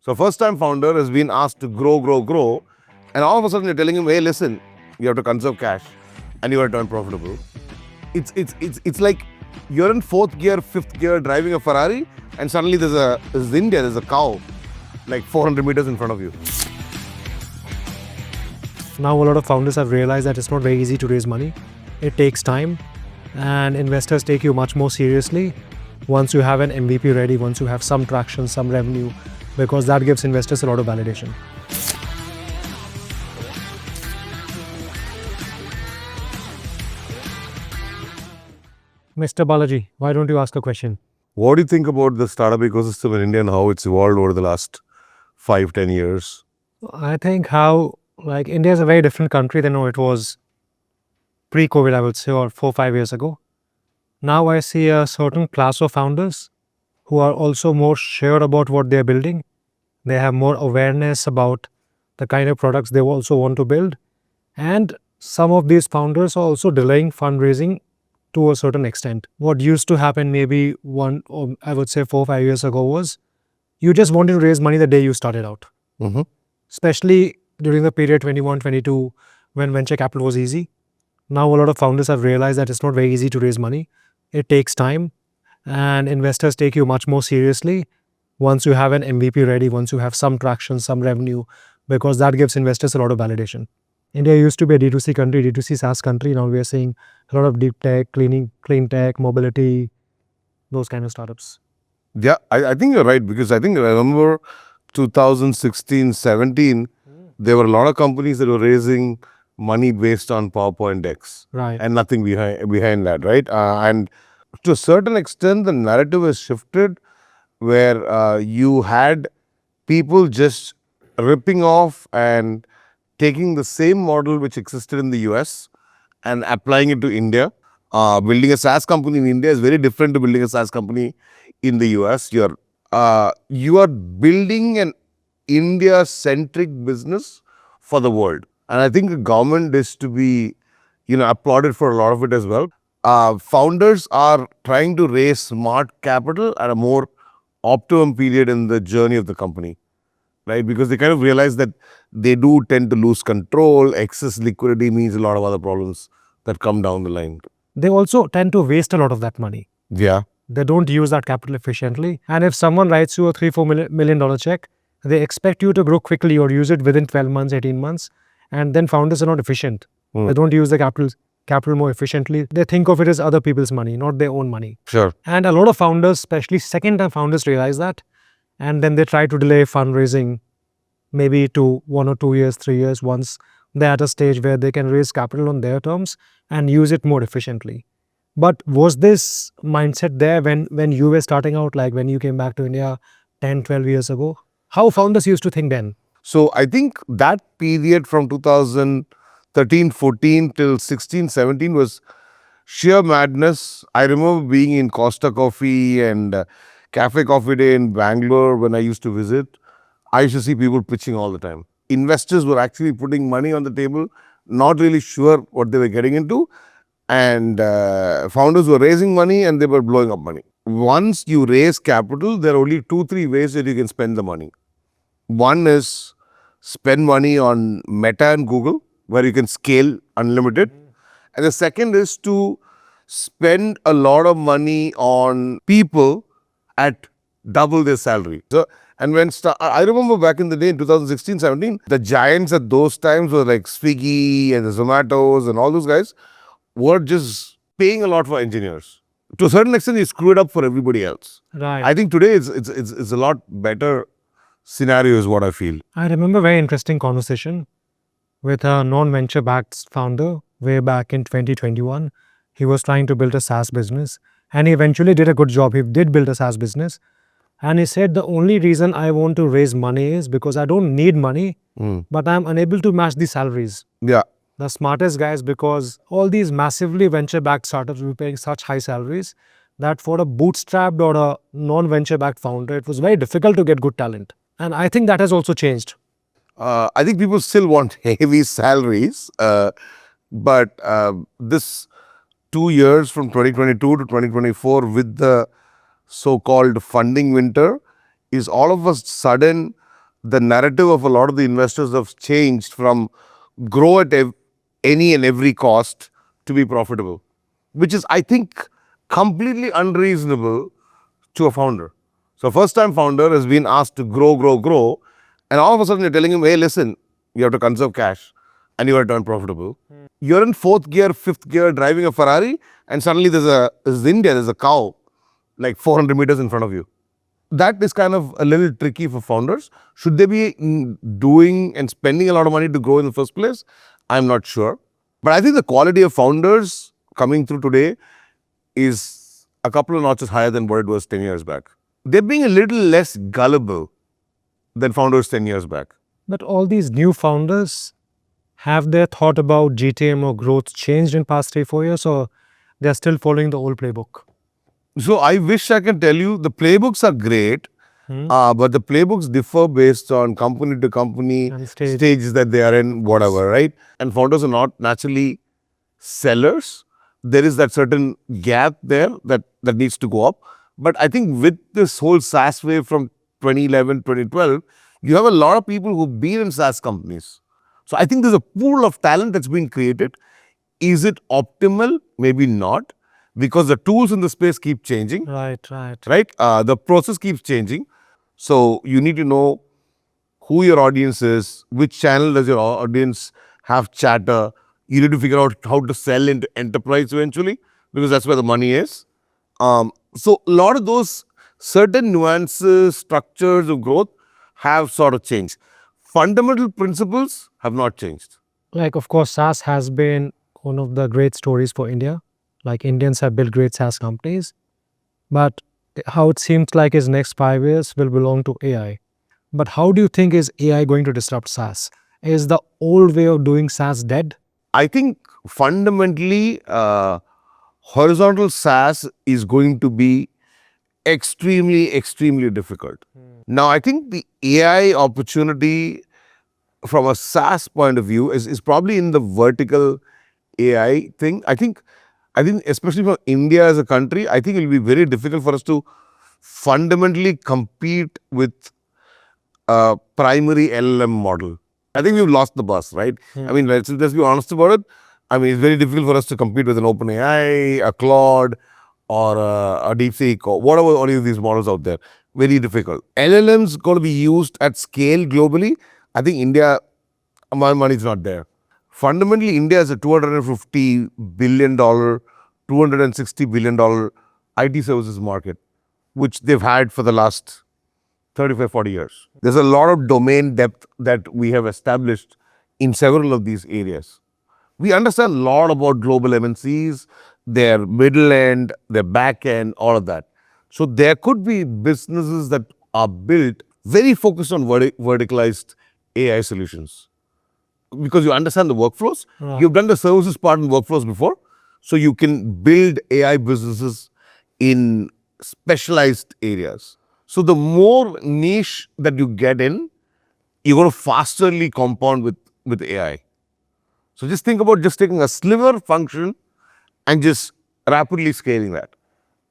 So first time founder has been asked to grow. And all of a sudden you're telling him, hey, listen, you have to conserve cash and you have to turn profitable. It's like you're in fourth gear, fifth gear, driving a Ferrari, and suddenly there's a cow like 400 meters in front of you. Now a lot of founders have realized that it's not very easy to raise money. It takes time, and investors take you much more seriously once you have an MVP ready, once you have some traction, some revenue, because that gives investors a lot of validation. Mr. Balaji, why don't you ask a question? What do you think about the startup ecosystem in India and how it's evolved over the last 5-10 years? I think India is a very different country than it was pre-COVID, I would say, or 4-5 years ago. Now I see a certain class of founders who are also more sure about what they're building. They have more awareness about the kind of products they also want to build. And some of these founders are also delaying fundraising to a certain extent. What used to happen maybe 4-5 years ago was you just wanted to raise money the day you started out. Mm-hmm. Especially during the period 21-22 when venture capital was easy. Now a lot of founders have realized that it's not very easy to raise money. It takes time, and investors take you much more seriously once you have an MVP ready, once you have some traction, some revenue, because that gives investors a lot of validation. India used to be a D2C country, D2C SaaS country. Now we are seeing a lot of deep tech, clean tech, mobility, those kind of startups. Yeah, I think you're right, because I remember 2016, 17, there were a lot of companies that were raising money based on PowerPoint decks. Right. And nothing behind that, right? And to a certain extent, the narrative has shifted where you had people just ripping off and taking the same model which existed in the US and applying it to India. Building a SaaS company in India is very different to building a SaaS company in the US. You are building an India-centric business for the world. And I think the government is to be, applauded for a lot of it as well. Founders are trying to raise smart capital at a more optimum period in the journey of the company, right? Because they kind of realize that they do tend to lose control. Excess liquidity means a lot of other problems that come down the line. They also tend to waste a lot of that money. Yeah. They don't use that capital efficiently. And if someone writes you a $3-4 million check, they expect you to grow quickly or use it within 12 months, 18 months. And then founders are not efficient. They don't use the capital more efficiently. They think of it as other people's money, not their own money. Sure. And a lot of founders, especially second-time founders, realize that. And then they try to delay fundraising maybe to 1 or 2 years, 3 years, once they're at a stage where they can raise capital on their terms and use it more efficiently. But was this mindset there when you were starting out, like when you came back to India 10, 12 years ago? How founders used to think then? So I think that period from 2013, 14 till 16, 17 was sheer madness. I remember being in Costa Coffee and Cafe Coffee Day in Bangalore when I used to visit. I used to see people pitching all the time. Investors were actually putting money on the table, not really sure what they were getting into. And founders were raising money and they were blowing up money. Once you raise capital, there are only 2-3 ways that you can spend the money. One is spend money on Meta and Google, where you can scale unlimited. And the second is to spend a lot of money on people at double their salary. So, and I remember back in the day in 2016, 17, the giants at those times were like Swiggy and the Zomatos and all those guys were just paying a lot for engineers. To a certain extent, they screw it up for everybody else. Right. I think today it's a lot better scenario is what I feel. I remember a very interesting conversation with a non-venture backed founder way back in 2021. He was trying to build a SaaS business and he eventually did a good job. He did build a SaaS business. And he said, the only reason I want to raise money is because I don't need money, but I'm unable to match the salaries. Yeah. The smartest guys, because all these massively venture-backed startups were paying such high salaries that for a bootstrapped or a non-venture backed founder, it was very difficult to get good talent. And I think that has also changed. I think people still want heavy salaries, but this 2 years from 2022 to 2024 with the so-called funding winter is all of a sudden the narrative of a lot of the investors have changed from grow at any and every cost to be profitable, which is, I think, completely unreasonable to a founder. So, first time founder has been asked to grow, grow, grow, and all of a sudden you're telling him, hey, listen, you have to conserve cash and you have to turn profitable. You're in fourth gear, fifth gear, driving a Ferrari, and suddenly this is India, there's a cow like 400 meters in front of you. That is kind of a little tricky for founders. Should they be doing and spending a lot of money to grow in the first place? I'm not sure. But I think the quality of founders coming through today is a couple of notches higher than what it was 10 years back. They're being a little less gullible than founders 10 years back. But all these new founders, have their thought about GTM or growth changed in past 3-4 years, or they're still following the old playbook? So I wish I can tell you the playbooks are great, but the playbooks differ based on company to company, And stage. stages that they are in, whatever, right? And founders are not naturally sellers. There is that certain gap there that needs to go up. But I think with this whole SaaS wave from 2011, 2012, you have a lot of people who've been in SaaS companies. So I think there's a pool of talent that's been created. Is it optimal? Maybe not, because the tools in the space keep changing, Right, right. right? The process keeps changing. So you need to know who your audience is, which channel does your audience have chatter. You need to figure out how to sell into enterprise eventually, because that's where the money is. So a lot of those certain nuances, structures of growth have sort of changed. Fundamental principles have not changed. Like, of course, SaaS has been one of the great stories for India. Like, Indians have built great SaaS companies. But how it seems like is next 5 years will belong to AI. But how do you think is AI going to disrupt SaaS? Is the old way of doing SaaS dead? I think fundamentally, horizontal SaaS is going to be extremely, extremely difficult. Now, I think the AI opportunity from a SaaS point of view is probably in the vertical AI thing. I think especially for India as a country, I think it will be very difficult for us to fundamentally compete with a primary LLM model. I think we've lost the bus, right? I mean, let's be honest about it. I mean, it's very difficult for us to compete with an OpenAI, a Claude, or a DeepSeek, or whatever all of these models out there. Very difficult. LLMs going to be used at scale globally. I think India, my money is not there. Fundamentally, India is a $250 billion, $260 billion IT services market, which they've had for the last 35, 40 years. There's a lot of domain depth that we have established in several of these areas. We understand a lot about global MNCs, their middle end, their back end, all of that. So there could be businesses that are built very focused on verticalized AI solutions. Because you understand the workflows, you've done the services part in workflows before, so you can build AI businesses in specialized areas. So the more niche that you get in, you're going to fasterly compound with AI. So just think about just taking a sliver function and just rapidly scaling that.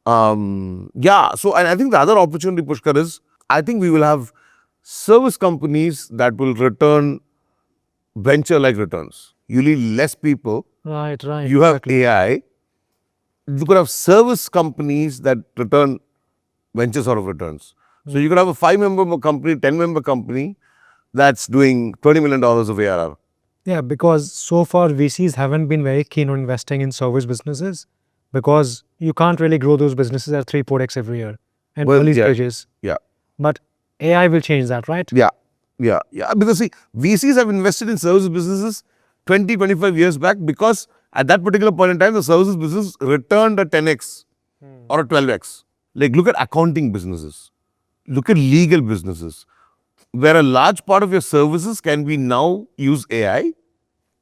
So and I think the other opportunity, Pushkar, is I think we will have service companies that will return venture-like returns. You need less people. Right, right. You have AI. You could have service companies that return venture sort of returns. So you could have a 5-member company, 10-member company that's doing $20 million of ARR. Yeah, because so far VCs haven't been very keen on investing in service businesses because you can't really grow those businesses at 3-4x every year and early stages. Yeah. But AI will change that, right? Yeah. Because see, VCs have invested in service businesses 20, 25 years back because at that particular point in time, the services business returned a 10x or a 12x. Like look at accounting businesses, look at legal businesses, where a large part of your services can be now use AI.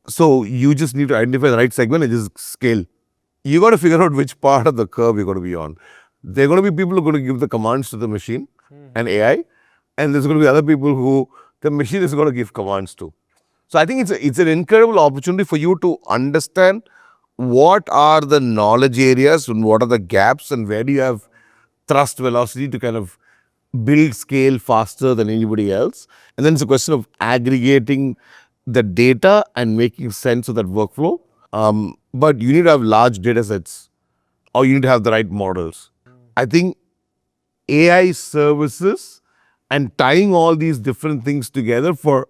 So you just need to identify the right segment and just scale. You got to figure out which part of the curve you're going to be on. There are going to be people who are going to give the commands to the machine and AI, and there's going to be other people who the machine is going to give commands to. So I think it's an incredible opportunity for you to understand what are the knowledge areas and what are the gaps and where do you have thrust velocity to kind of build scale faster than anybody else. And then it's a question of aggregating the data and making sense of that workflow. But you need to have large data sets or you need to have the right models. I think AI services and tying all these different things together for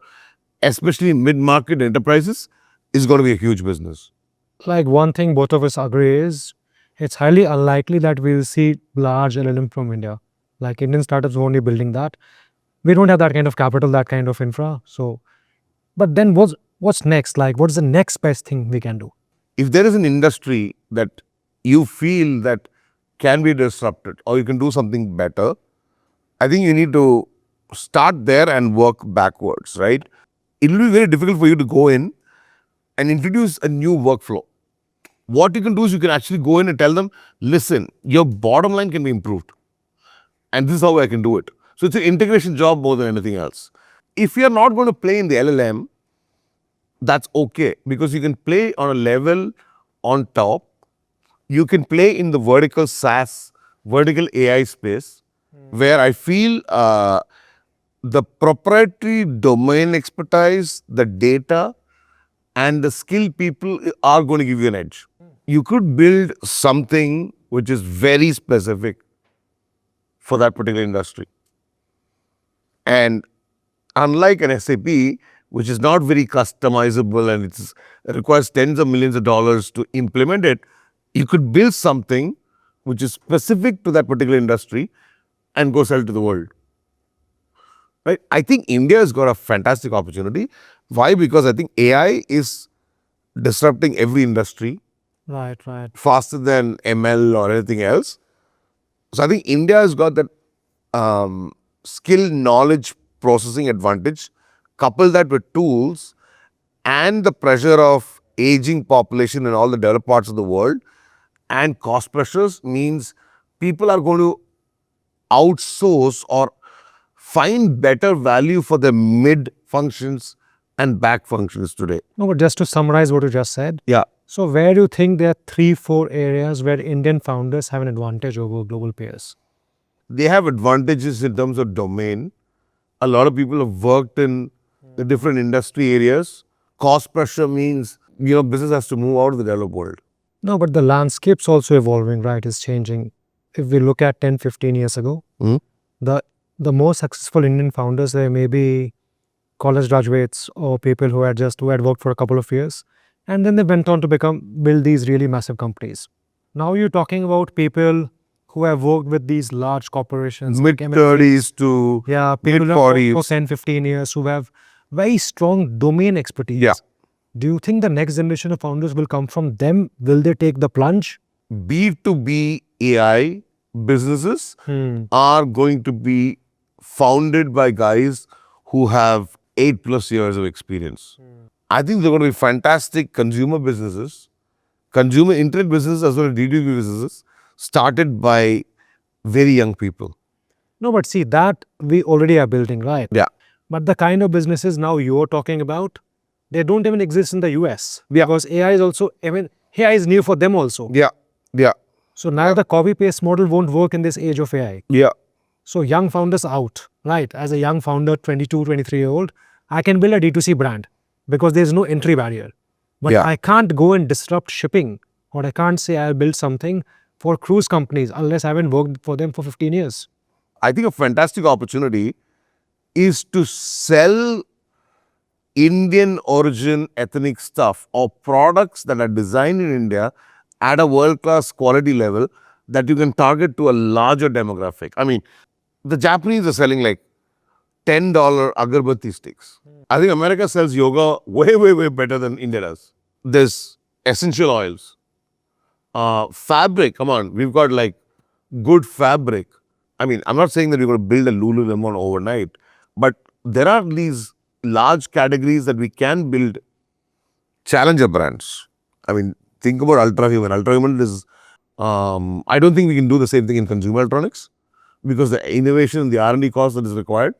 especially mid-market enterprises is going to be a huge business. Like one thing both of us agree is it's highly unlikely that we'll see large LLM from India. Like Indian startups won't be building that. We don't have that kind of capital, that kind of infra. So, but then what's next? Like, what's the next best thing we can do? If there is an industry that you feel that can be disrupted or you can do something better, I think you need to start there and work backwards, right? It will be very difficult for you to go in and introduce a new workflow. What you can do is you can actually go in and tell them, listen, your bottom line can be improved. And this is how I can do it. So it's an integration job more than anything else. If you're not going to play in the LLM, that's okay because you can play on a level on top. You can play in the vertical SaaS, vertical AI space, where I feel the proprietary domain expertise, the data, and the skilled people are going to give you an edge. You could build something which is very specific for that particular industry. And unlike an SAP, which is not very customizable and it requires tens of millions of dollars to implement it, you could build something which is specific to that particular industry and go sell to the world. Right? I think India has got a fantastic opportunity. Why? Because I think AI is disrupting every industry Right, right. faster than ML or anything else. So I think India has got that skill, knowledge, processing advantage. Couple that with tools and the pressure of aging population in all the developed parts of the world and cost pressures means people are going to outsource or find better value for the mid functions and back functions today. No, but just to summarize what you just said. Yeah. So, where do you think there are 3, 4 areas where Indian founders have an advantage over global peers? They have advantages in terms of domain. A lot of people have worked in the different industry areas. Cost pressure means, business has to move out of the developed world. No, but the landscape's also evolving, right? It's changing. If we look at 10, 15 years ago, the most successful Indian founders, they may be college graduates or people who had worked for a couple of years, and then they went on to build these really massive companies. Now you're talking about people who have worked with these large corporations, Mid like MNCs. 30s to Yeah, mid people who have worked 40s. for 10, 15 years who have very strong domain expertise. Yeah. Do you think the next generation of founders will come from them? Will they take the plunge? B2B AI businesses are going to be founded by guys who have 8+ years of experience. I think they're going to be fantastic consumer businesses, consumer internet businesses as well as D2B businesses started by very young people. No, but see, that we already are building, right? Yeah. But the kind of businesses now you're talking about, they don't even exist in the US. Yeah. Because AI is also, AI is new for them also. Yeah. Yeah. So now the copy-paste model won't work in this age of AI. Yeah. So young founders out, right? As a young founder, 22, 23-year-old, I can build a D2C brand because there's no entry barrier. But Yeah. I can't go and disrupt shipping, or I can't say I'll build something for cruise companies unless I haven't worked for them for 15 years. I think a fantastic opportunity is to sell Indian origin ethnic stuff or products that are designed in India at a world-class quality level that you can target to a larger demographic. I mean, the Japanese are selling like $10 agarbatti sticks. I think America sells yoga way, way, way better than India does. There's essential oils. Fabric, come on, we've got like good fabric. I mean, I'm not saying that we're going to build a Lululemon overnight, but there are these large categories that we can build challenger brands. I mean, think about Ultrahuman. Ultrahuman is, I don't think we can do the same thing in consumer electronics because the innovation and the R&D cost that is required.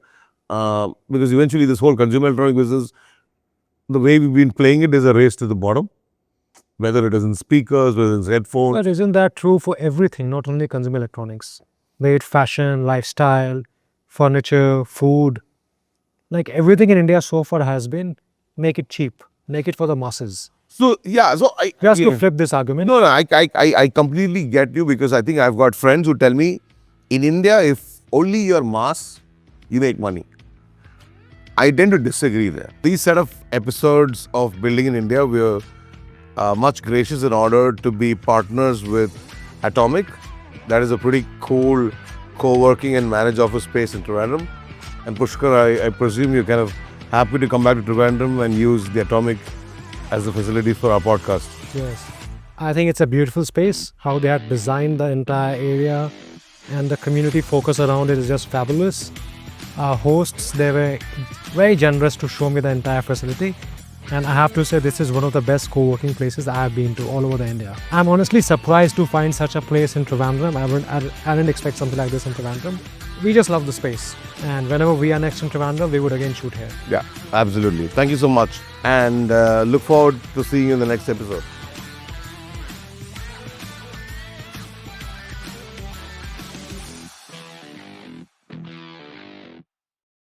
Because eventually this whole consumer electronic business, the way we've been playing it is a race to the bottom. Whether it is in speakers, whether it's headphones. But isn't that true for everything, not only consumer electronics? Be it fashion, lifestyle, furniture, food. Like everything in India so far has been make it cheap, make it for the masses. So yeah, so Just to flip this argument. No, I completely get you, because I think I've got friends who tell me, in India, if only you're mass, you make money. I tend to disagree there. These set of episodes of Building in India, we're much gracious in order to be partners with Atomic. That is a pretty cool co-working and managed office space in Trivandrum. And Pushkar, I presume you're kind of happy to come back to Trivandrum and use the Atomic as the facility for our podcast. Yes. I think it's a beautiful space. How they had designed the entire area and the community focus around it is just fabulous. Our hosts, they were very generous to show me the entire facility. And I have to say, this is one of the best co-working places I have been to all over the India. I'm honestly surprised to find such a place in Trivandrum. I didn't expect something like this in Trivandrum. We just love the space. And whenever we are next in Trivandrum, we would again shoot here. Yeah, absolutely. Thank you so much. And look forward to seeing you in the next episode.